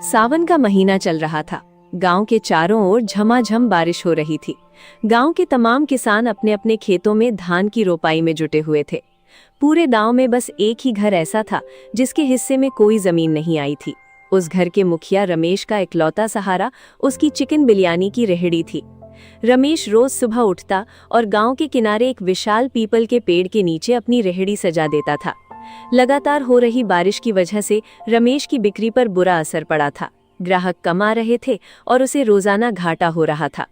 सावन का महीना चल रहा था। गांव के चारों ओर झमाझम बारिश हो रही थी। गांव के तमाम किसान अपने अपने खेतों में धान की रोपाई में जुटे हुए थे। पूरे गांव में बस एक ही घर ऐसा था जिसके हिस्से में कोई जमीन नहीं आई थी। उस घर के मुखिया रमेश का इकलौता सहारा उसकी चिकन बिरयानी की रेहड़ी थी। रमेश रोज सुबह उठता और गांव के किनारे एक विशाल पीपल के पेड़ के नीचे अपनी रेहड़ी सजा देता था। लगातार हो रही बारिश की वजह से रमेश की बिक्री पर बुरा असर पड़ा था। ग्राहक कम आ रहे थे और उसे रोजाना घाटा हो रहा था।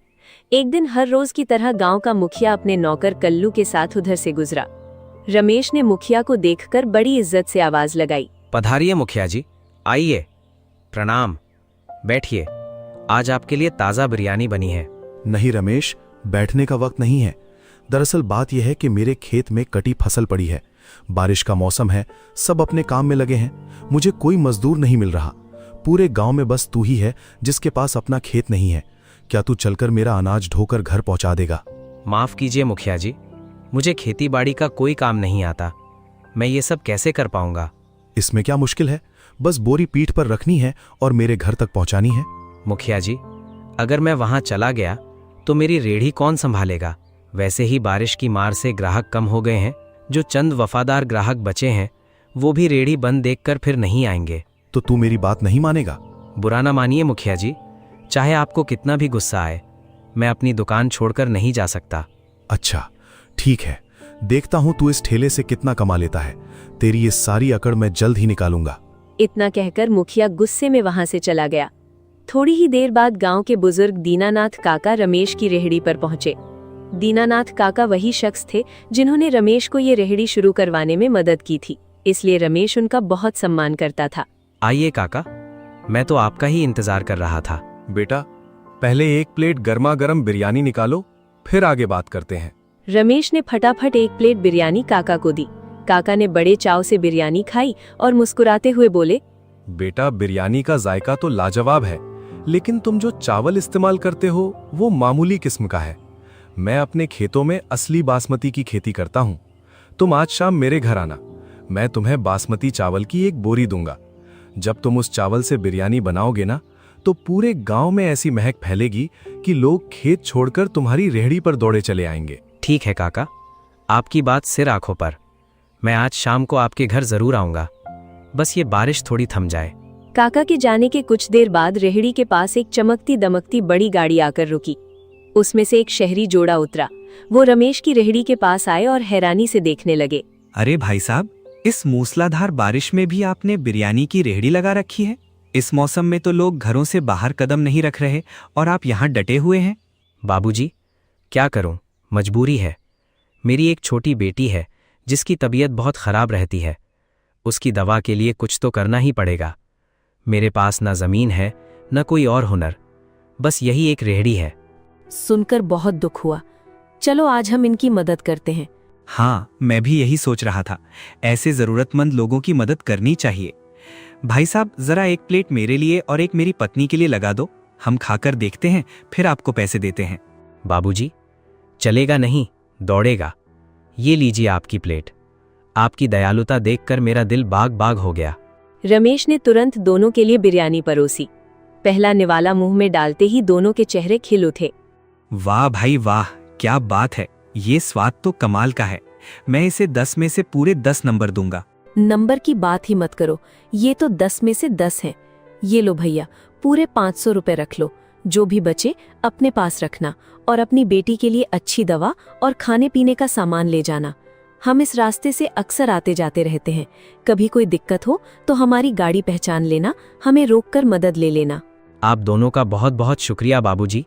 एक दिन हर रोज की तरह गांव का मुखिया अपने नौकर कल्लू के साथ उधर से गुजरा। रमेश ने मुखिया को देखकर बड़ी इज्जत से आवाज लगाई। पधारिए मुखिया जी, आइए, प्रणाम, बैठिए। आज आपके लिए ताज़ा बिरयानी बनी है। नहीं रमेश, बैठने का वक्त नहीं है। दरअसल बात यह है कि मेरे खेत में कटी फसल पड़ी है। बारिश का मौसम है, सब अपने काम में लगे हैं। मुझे कोई मजदूर नहीं मिल रहा। पूरे गांव में बस तू ही है जिसके पास अपना खेत नहीं है। क्या तू चलकर मेरा अनाज ढोकर घर पहुंचा देगा? माफ कीजिए मुखिया जी, मुझे खेती बाड़ी का कोई काम नहीं आता। मैं ये सब कैसे कर पाऊंगा? इसमें क्या मुश्किल है, बस बोरी पीठ पर रखनी है और मेरे घर तक पहुंचानी है। मुखिया जी, अगर मैं वहां चला गया तो मेरी रेहड़ी कौन संभालेगा? वैसे ही बारिश की मार से ग्राहक कम हो गए हैं। जो चंद वफादार ग्राहक बचे हैं वो भी रेहड़ी बंद देखकर फिर नहीं आएंगे। तो तू मेरी बात नहीं मानेगा? बुरा ना मानिए मुखिया जी, चाहे आपको कितना भी गुस्सा आए, मैं अपनी दुकान छोड़कर नहीं जा सकता। अच्छा ठीक है, देखता हूं तू इस ठेले से कितना कमा लेता है। तेरी ये सारी अकड़ मैं जल्द ही निकालूंगा। इतना कहकर मुखिया गुस्से में वहां से चला गया। थोड़ी ही देर बाद गांव के बुजुर्ग दीनानाथ काका रमेश की रेहड़ी पर पहुंचे। दीनानाथ काका वही शख्स थे जिन्होंने रमेश को ये रेहड़ी शुरू करवाने में मदद की थी, इसलिए रमेश उनका बहुत सम्मान करता था। आइए काका, मैं तो आपका ही इंतजार कर रहा था। बेटा, पहले एक प्लेट गर्मा गर्म बिरयानी निकालो, फिर आगे बात करते हैं। रमेश ने फटाफट एक प्लेट बिरयानी काका को दी। काका ने बड़े चाव से बिरयानी खाई और मुस्कुराते हुए बोले, बेटा, बिरयानी का जायका तो लाजवाब है, लेकिन तुम जो चावल इस्तेमाल करते हो वो मामूली किस्म का है। मैं अपने खेतों में असली बासमती की खेती करता हूँ। तुम आज शाम मेरे घर आना, मैं तुम्हें बासमती चावल की एक बोरी दूंगा। जब तुम उस चावल से बिरयानी बनाओगे ना, तो पूरे गांव में ऐसी महक फैलेगी कि लोग खेत छोड़कर तुम्हारी रेहड़ी पर दौड़े चले आएंगे। ठीक है काका, आपकी बात सिर आंखों पर। मैं आज शाम को आपके घर जरूर आऊंगा, बस ये बारिश थोड़ी थम जाए। काका के जाने के कुछ देर बाद रेहड़ी के पास एक चमकती दमकती बड़ी गाड़ी आकर रुकी। उसमें से एक शहरी जोड़ा उतरा। वो रमेश की रेहड़ी के पास आए और हैरानी से देखने लगे। अरे भाई साहब, इस मूसलाधार बारिश में भी आपने बिरयानी की रेहड़ी लगा रखी है? इस मौसम में तो लोग घरों से बाहर कदम नहीं रख रहे और आप यहाँ डटे हुए हैं। बाबूजी, क्या करूं, मजबूरी है। मेरी एक छोटी बेटी है जिसकी तबीयत बहुत खराब रहती है। उसकी दवा के लिए कुछ तो करना ही पड़ेगा। मेरे पास ना जमीन है न कोई और हुनर, बस यही एक रेहड़ी है। सुनकर बहुत दुख हुआ। चलो आज हम इनकी मदद करते हैं। हाँ, मैं भी यही सोच रहा था। ऐसे जरूरतमंद लोगों की मदद करनी चाहिए। भाई साहब, जरा एक प्लेट मेरे लिए और एक मेरी पत्नी के लिए लगा दो। हम खाकर देखते हैं, फिर आपको पैसे देते हैं। बाबूजी, चलेगा नहीं, दौड़ेगा। ये लीजिए आपकी प्लेट। आपकी दयालुता देखकर मेरा दिल बाग बाग हो गया। रमेश ने तुरंत दोनों के लिए बिरयानी परोसी। पहला निवाला मुंह में डालते ही दोनों के चेहरे खिल उठे। वाह भाई वाह, क्या बात है। ये स्वाद तो कमाल का है। मैं इसे 10 में से पूरे 10 नंबर दूंगा। नंबर की बात ही मत करो, ये तो 10 में से 10 है। ये लो भैया, पूरे 500 रुपए रख लो। जो भी बचे अपने पास रखना और अपनी बेटी के लिए अच्छी दवा और खाने पीने का सामान ले जाना। हम इस रास्ते से अक्सर आते जाते रहते हैं। कभी कोई दिक्कत हो तो हमारी गाड़ी पहचान लेना, हमें रोककर मदद ले लेना। आप दोनों का बहुत बहुत शुक्रिया बाबूजी,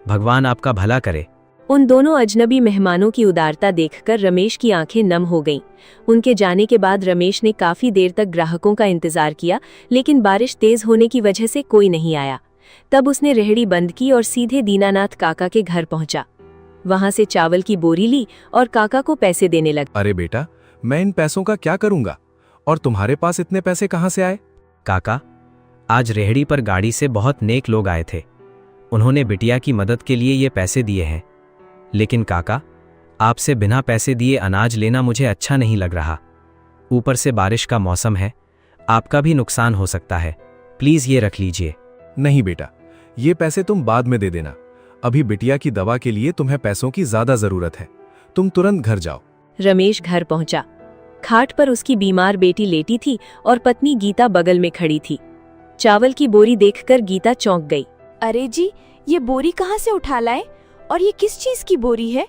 भगवान आपका भला करे। उन दोनों अजनबी मेहमानों की उदारता देखकर रमेश की आंखें नम हो गईं। उनके जाने के बाद रमेश ने काफी देर तक ग्राहकों का इंतजार किया, लेकिन बारिश तेज होने की वजह से कोई नहीं आया। तब उसने रेहड़ी बंद की और सीधे दीनानाथ काका के घर पहुंचा। वहां से चावल की बोरी ली और काका को पैसे देने लगा। अरे बेटा, मैं इन पैसों का क्या करूंगा, और तुम्हारे पास इतने पैसे कहां से आए? काका, आज रेहड़ी पर गाड़ी से बहुत नेक लोग आए थे। उन्होंने बिटिया की मदद के लिए ये पैसे दिए हैं। लेकिन काका, आपसे बिना पैसे दिए अनाज लेना मुझे अच्छा नहीं लग रहा। ऊपर से बारिश का मौसम है, आपका भी नुकसान हो सकता है। प्लीज ये रख लीजिए। नहीं बेटा, ये पैसे तुम बाद में दे देना। अभी बिटिया की दवा के लिए तुम्हें पैसों की ज्यादा जरूरत है। तुम तुरंत घर जाओ। रमेश घर पहुंचा। खाट पर उसकी बीमार बेटी लेटी थी और पत्नी गीता बगल में खड़ी थी। चावल की बोरी देखकर गीता चौंक गई। अरे जी, ये बोरी कहाँ से उठा लाए? और ये किस चीज की बोरी है?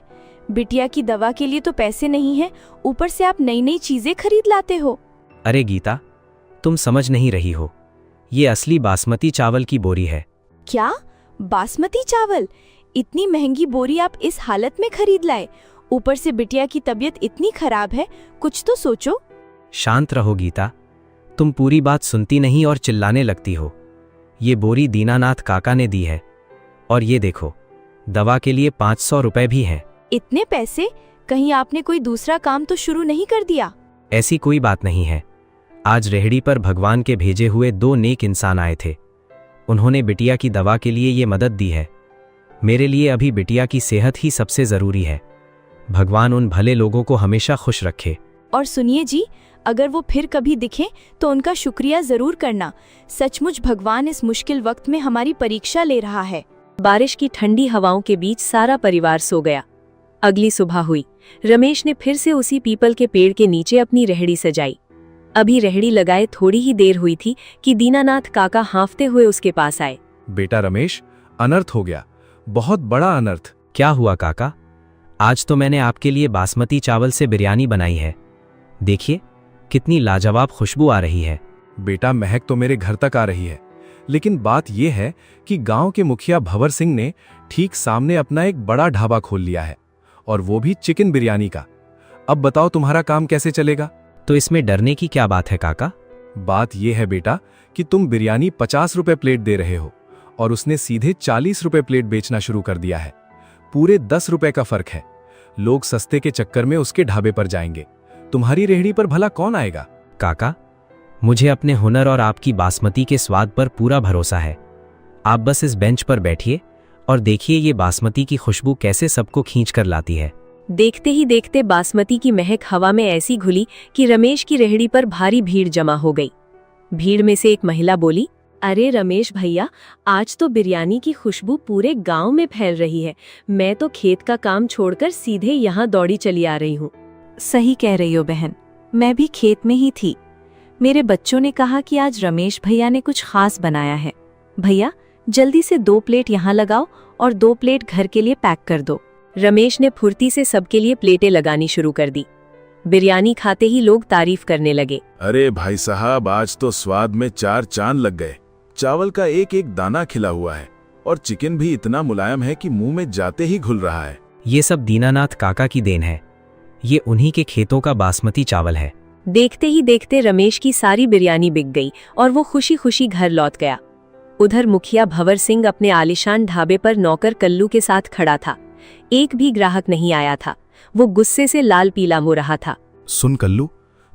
बिटिया की दवा के लिए तो पैसे नहीं है, ऊपर से आप नई नई चीजें खरीद लाते हो। अरे गीता, तुम समझ नहीं रही हो, ये असली बासमती चावल की बोरी है। क्या? बासमती चावल? इतनी महंगी बोरी आप इस हालत में खरीद लाए? ऊपर से बिटिया की तबीयत इतनी खराब है, कुछ तो सोचो। शांत रहो गीता, तुम पूरी बात सुनती नहीं और चिल्लाने लगती हो। ये बोरी दीनानाथ काका ने दी है, और ये देखो, दवा के लिए 500 रुपए भी हैं। इतने पैसे? कहीं आपने कोई दूसरा काम तो शुरू नहीं कर दिया? ऐसी कोई बात नहीं है। आज रेहड़ी पर भगवान के भेजे हुए 2 नेक इंसान आए थे। उन्होंने बिटिया की दवा के लिए ये मदद दी है। मेरे लिए अभी बिटिया की सेहत ही सबसे जरूरी है। भगवान उन भले लोगों को हमेशा खुश रखे। और सुनिए जी, अगर वो फिर कभी दिखें तो उनका शुक्रिया जरूर करना। सचमुच भगवान इस मुश्किल वक्त में हमारी परीक्षा ले रहा है। बारिश की ठंडी हवाओं के बीच सारा परिवार सो गया। अगली सुबह हुई। रमेश ने फिर से उसी पीपल के पेड़ के नीचे अपनी रेहड़ी सजाई। अभी रेहड़ी लगाए थोड़ी ही देर हुई थी कि दीनानाथ काका हांफते हुए उसके पास आए। बेटा रमेश, अनर्थ हो गया, बहुत बड़ा अनर्थ। क्या हुआ काका? आज तो मैंने आपके लिए बासमती चावल से बिरयानी बनाई है। देखिए, कितनी लाजवाब खुशबू आ रही है। बेटा, महक तो मेरे घर तक आ रही है, लेकिन बात यह है कि गांव के मुखिया भंवर सिंह ने ठीक सामने अपना एक बड़ा ढाबा खोल लिया है, और वो भी चिकन बिरयानी का। अब बताओ तुम्हारा काम कैसे चलेगा? तो इसमें डरने की क्या बात है काका? बात यह है बेटा कि तुम बिरयानी 50 रुपए प्लेट दे रहे हो और उसने सीधे 40 रुपए प्लेट बेचना शुरू कर दिया है। पूरे 10 रुपए का फर्क है। लोग सस्ते के चक्कर में उसके ढाबे पर जाएंगे। तुम्हारी रेहड़ी पर भला कौन आएगा? काका, मुझे अपने हुनर और आपकी बासमती के स्वाद पर पूरा भरोसा है। आप बस इस बेंच पर बैठिए और देखिए ये बासमती की खुशबू कैसे सबको खींच कर लाती है। देखते ही देखते बासमती की महक हवा में ऐसी घुली कि रमेश की रेहड़ी पर भारी भीड़ जमा हो गई। भीड़ में से एक महिला बोली, अरे रमेश भैया, आज तो बिरयानी की खुशबू पूरे गांव में फैल रही है। मैं तो खेत का काम छोड़कर सीधे यहाँ दौड़ी चली आ रही हूँ। सही कह रही हो बहन, मैं भी खेत में ही थी। मेरे बच्चों ने कहा कि आज रमेश भैया ने कुछ खास बनाया है। भैया, जल्दी से 2 प्लेट यहाँ लगाओ और 2 प्लेट घर के लिए पैक कर दो। रमेश ने फुर्ती से सबके लिए प्लेटें लगानी शुरू कर दी। बिरयानी खाते ही लोग तारीफ करने लगे। अरे भाई साहब, आज तो स्वाद में 4 चांद लग गए। चावल का एक एक दाना खिला हुआ है और चिकन भी इतना मुलायम है कि मुंह में जाते ही घुल रहा है। ये सब दीनानाथ काका की देन है। ये उन्हीं के खेतों का बासमती चावल है। देखते ही देखते रमेश की सारी बिरयानी बिक गई और वो खुशी खुशी घर लौट गया। उधर मुखिया भंवर सिंह अपने आलीशान ढाबे पर नौकर कल्लू के साथ खड़ा था। एक भी ग्राहक नहीं आया था। वो गुस्से से लाल पीला हो रहा था। सुन कल्लू,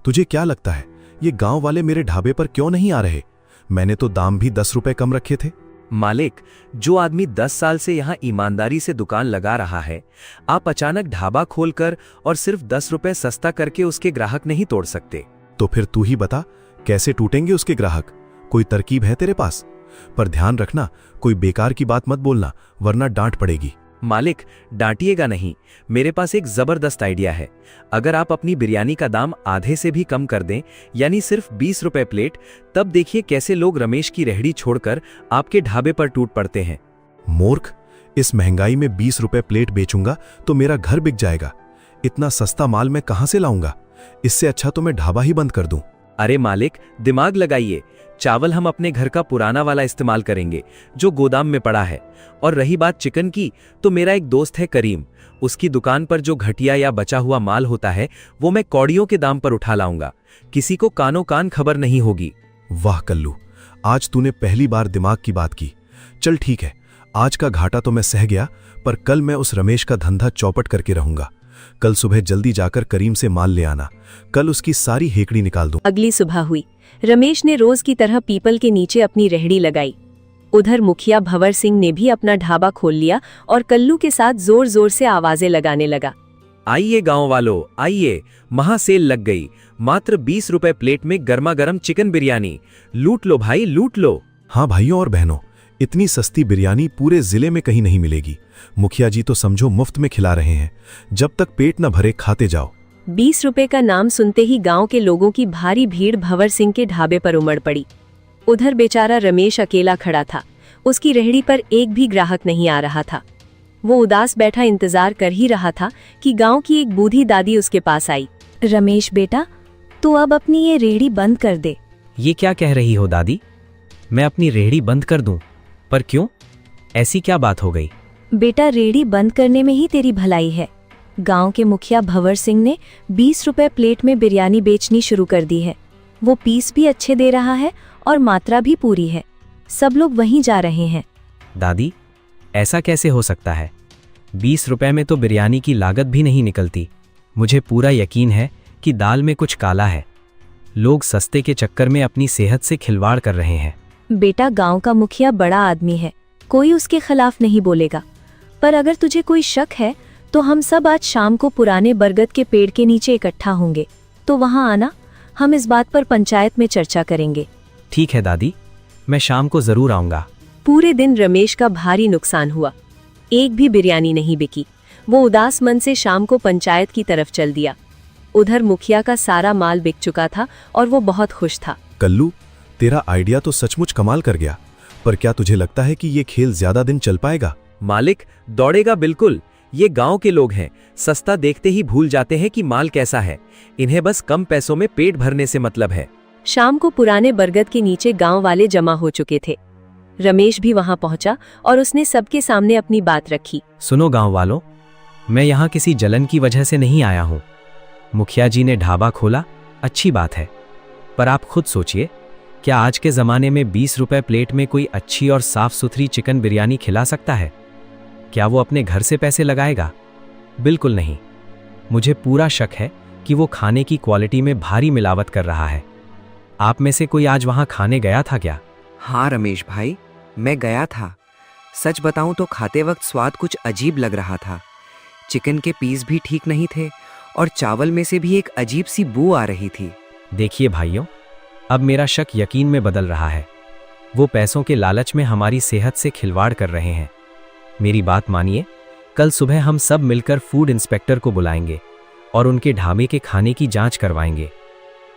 तुझे क्या लगता है ये गांव वाले मेरे ढाबे पर क्यों नहीं आ रहे? मैंने तो दाम भी 10 रुपए कम रखे थे। मालिक, जो आदमी 10 साल से यहाँ ईमानदारी से दुकान लगा रहा है, आप अचानक ढाबा खोलकर और सिर्फ 10 रुपए सस्ता करके उसके ग्राहक नहीं तोड़ सकते। तो फिर तू ही बता, कैसे टूटेंगे उसके ग्राहक? कोई तरकीब है तेरे पास? पर ध्यान रखना, कोई बेकार की बात मत बोलना, वरना डांट पड़ेगी। मालिक, डांटिएगा नहीं, मेरे पास एक जबरदस्त आइडिया है। अगर आप अपनी बिरयानी का दाम आधे से भी कम कर दें, यानी सिर्फ 20 रुपए प्लेट, तब देखिए कैसे लोग रमेश की रेहड़ी छोड़कर आपके ढाबे पर टूट पड़ते हैं। मूर्ख, इस महंगाई में 20 रुपए प्लेट बेचूंगा तो मेरा घर बिक जाएगा। इतना सस्ता माल मैं कहां से लाऊंगा? इससे अच्छा तो मैं ढाबा ही बंद कर दूं। अरे मालिक, दिमाग लगाइए। चावल हम अपने घर का पुराना वाला इस्तेमाल करेंगे जो गोदाम में पड़ा है। और रही बात चिकन की, तो मेरा एक दोस्त है करीम, उसकी दुकान पर जो घटिया या बचा हुआ माल होता है वो मैं कौड़ियों के दाम पर उठा लाऊंगा। किसी को कानो कान खबर नहीं होगी। वाह कल्लू, आज तूने पहली बार दिमाग की बात की। चल ठीक है, आज का घाटा तो मैं सह गया, पर कल मैं उस रमेश का धंधा चौपट करके रहूंगा। कल सुबह जल्दी जाकर करीम से माल ले आना। कल उसकी सारी हेकड़ी निकाल दूं। अगली सुबह हुई। रमेश ने रोज की तरह पीपल के नीचे अपनी रेहड़ी लगाई। उधर मुखिया भंवर सिंह ने भी अपना ढाबा खोल लिया और कल्लू के साथ जोर जोर से आवाजें लगाने लगा। आइए गांव वालों, आइए, महासेल लग गई। मात्र 20 रुपए प्लेट में गर्मा गर्म चिकन बिरयानी। लूट लो भाई, लूट लो। हाँ भाइयों और बहनों, इतनी सस्ती बिरयानी पूरे जिले में कहीं नहीं मिलेगी। मुखिया जी तो समझो मुफ्त में खिला रहे हैं। जब तक पेट न भरे खाते जाओ। 20 रुपए का नाम सुनते ही गांव के लोगों की भारी भीड़ भंवर सिंह के ढाबे पर उमड़ पड़ी। उधर बेचारा रमेश अकेला खड़ा था। उसकी रेहड़ी पर एक भी ग्राहक नहीं आ रहा था। वो उदास बैठा इंतजार कर ही रहा था कि गांव की एक बूढ़ी दादी उसके पास आई। रमेश बेटा, तू अब अपनी ये रेहड़ी बंद कर दे। ये क्या कह रही हो दादी? मैं अपनी रेहड़ी बंद कर दूं? पर क्यों? ऐसी क्या बात हो गई? बेटा, रेहड़ी बंद करने में ही तेरी भलाई है। गांव के मुखिया भंवर सिंह ने 20 रुपए प्लेट में बिरयानी बेचनी शुरू कर दी है। वो पीस भी अच्छे दे रहा है और मात्रा भी पूरी है। सब लोग वहीं जा रहे हैं। दादी, ऐसा कैसे हो सकता है? 20 रुपए में तो बिरयानी की लागत भी नहीं निकलती। मुझे पूरा यकीन है कि दाल में कुछ काला है। लोग सस्ते के चक्कर में अपनी सेहत से खिलवाड़ कर रहे हैं। बेटा, गांव का मुखिया बड़ा आदमी है, कोई उसके खिलाफ नहीं बोलेगा। पर अगर तुझे कोई शक है तो हम सब आज शाम को पुराने बरगद के पेड़ के नीचे इकट्ठा होंगे, तो वहां आना। हम इस बात पर पंचायत में चर्चा करेंगे। ठीक है दादी, मैं शाम को जरूर आऊंगा। पूरे दिन रमेश का भारी नुकसान हुआ। एक भी बिरयानी नहीं बिकी। वो उदास मन से शाम को पंचायत की तरफ चल दिया। उधर मुखिया का सारा माल बिक चुका था और वो बहुत खुश था। कल्लू, तेरा आइडिया तो सचमुच कमाल कर गया, पर क्या तुझे लगता है कि ये खेल ज्यादा दिन चल पाएगा? मालिक, दौड़ेगा बिल्कुल। ये गांव के लोग हैं, सस्ता देखते ही भूल जाते हैं कि माल कैसा है। इन्हें बस कम पैसों में पेट भरने से मतलब है। शाम को पुराने बरगद के नीचे गांव वाले जमा हो चुके थे। रमेश भी वहां पहुंचा और उसने सबके सामने अपनी बात रखी। सुनो गांव वालों, मैं यहाँ किसी जलन की वजह से नहीं आया हूँ। मुखिया जी ने ढाबा खोला, अच्छी बात है, पर आप खुद सोचिए, क्या आज के जमाने में 20 रुपए प्लेट में कोई अच्छी और साफ सुथरी चिकन बिरयानी खिला सकता है? क्या वो अपने घर से पैसे लगाएगा? बिल्कुल नहीं। मुझे पूरा शक है कि वो खाने की क्वालिटी में भारी मिलावट कर रहा है। आप में से कोई आज वहां खाने गया था क्या? हाँ रमेश भाई, मैं गया था। सच बताऊं तो खाते वक्त स्वाद कुछ अजीब लग रहा था। चिकन के पीस भी ठीक नहीं थे और चावल में से भी एक अजीब सी बू आ रही थी। देखिए भाइयों, अब मेरा शक यकीन में बदल रहा है। वो पैसों के लालच में हमारी सेहत से खिलवाड़ कर रहे हैं। मेरी बात मानिए, कल सुबह हम सब मिलकर फूड इंस्पेक्टर को बुलाएंगे और उनके ढाबे के खाने की जांच करवाएंगे।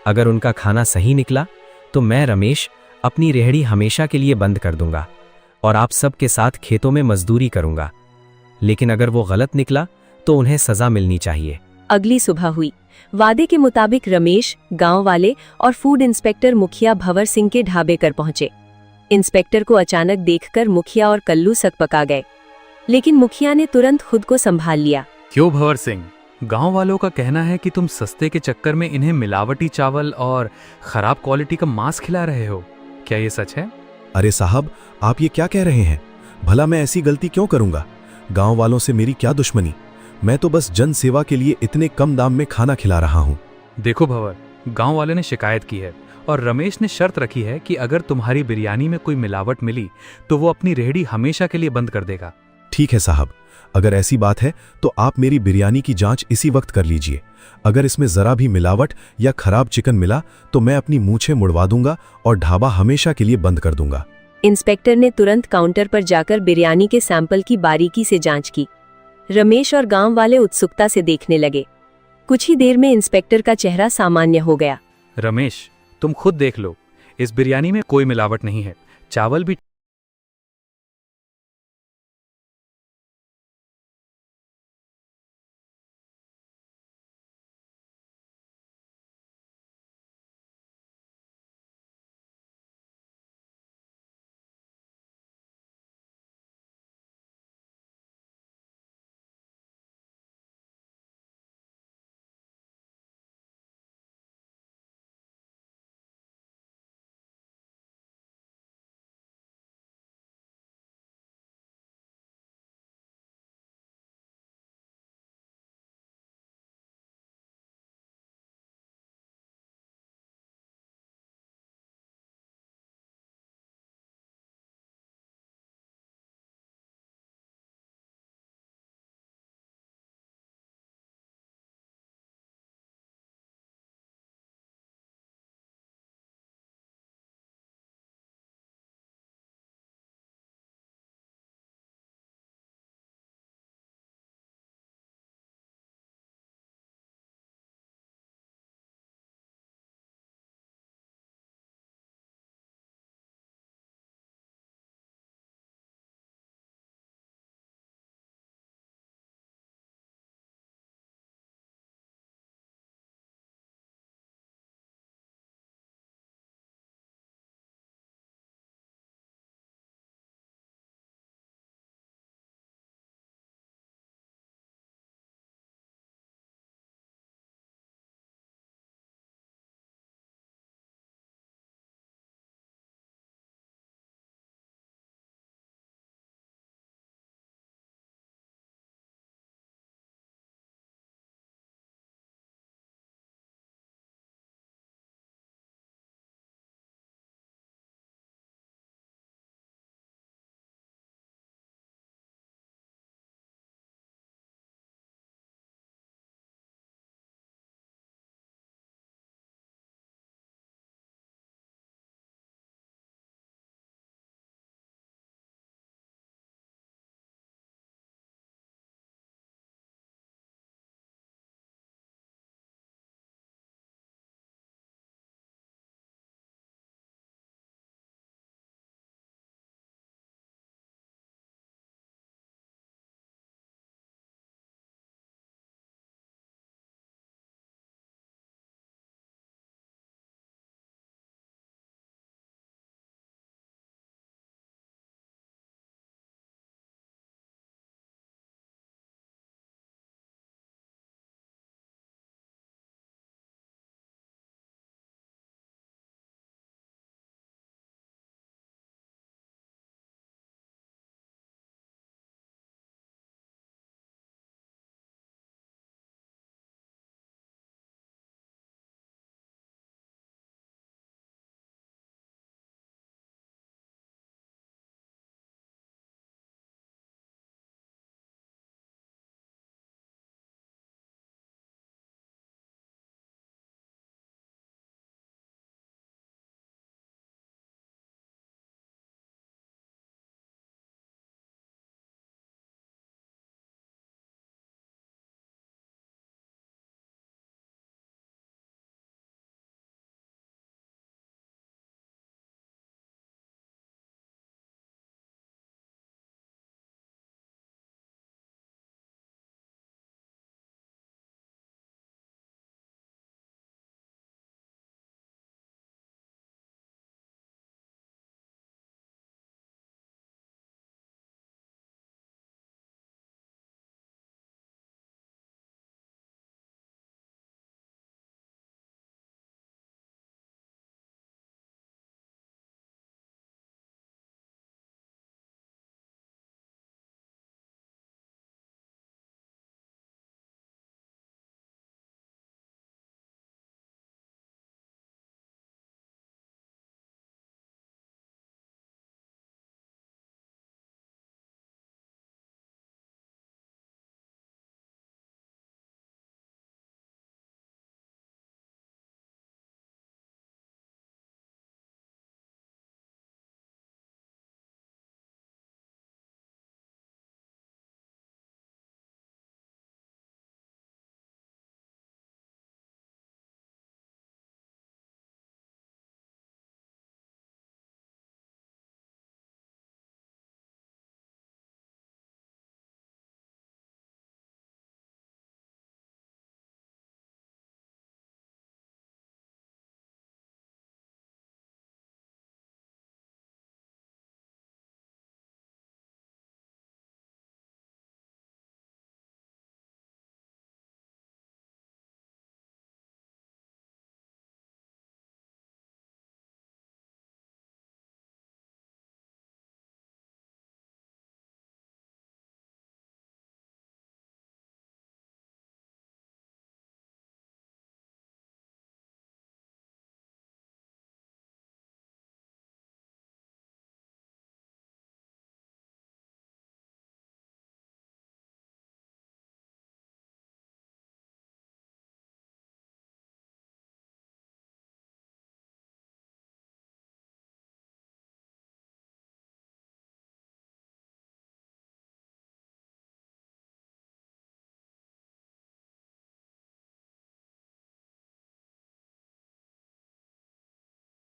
अगर उनका खाना सही निकला तो मैं रमेश अपनी रेहड़ी हमेशा के लिए बंद कर दूंगा और आप सब के साथ खेतों में मजदूरी करूंगा। लेकिन अगर वो गलत निकला तो उन्हें सजा मिलनी चाहिए। अगली सुबह हुई। वादे के मुताबिक रमेश, गांव वाले और फूड इंस्पेक्टर मुखिया भंवर सिंह के ढाबे कर पहुंचे। इंस्पेक्टर को अचानक देखकर मुखिया और कल्लू सकपका गए, लेकिन मुखिया ने तुरंत खुद को संभाल लिया। क्यों भंवर सिंह, गांव वालों का कहना है कि तुम सस्ते के चक्कर में इन्हें मिलावटी चावल और खराब क्वालिटी का मांस खिला रहे हो। क्या ये सच है? अरे साहब, आप ये क्या कह रहे हैं? भला मैं ऐसी गलती क्यों करूंगा? गांव वालों से मेरी क्या दुश्मनी? मैं तो बस जन सेवा के लिए इतने कम दाम में खाना खिला रहा हूं। देखो भंवर, गांव वाले ने शिकायत की है और रमेश ने शर्त रखी है कि अगर तुम्हारी बिरयानी में कोई मिलावट मिली तो वो अपनी रेहड़ी हमेशा के लिए बंद कर देगा। ठीक है साहब, अगर ऐसी बात है तो आप मेरी बिरयानी की जांच इसी वक्त कर लीजिए। अगर इसमें जरा भी मिलावट या खराब चिकन मिला तो मैं अपनी मूंछें मुड़वा दूंगा और ढाबा हमेशा के लिए बंद कर दूंगा। इंस्पेक्टर ने तुरंत काउंटर पर जाकर बिरयानी के सैंपल की बारीकी से जांच की। रमेश और गांव वाले उत्सुकता से देखने लगे। कुछ ही देर में इंस्पेक्टर का चेहरा सामान्य हो गया। रमेश, तुम खुद देख लो, इस बिरयानी में कोई मिलावट नहीं है। चावल भी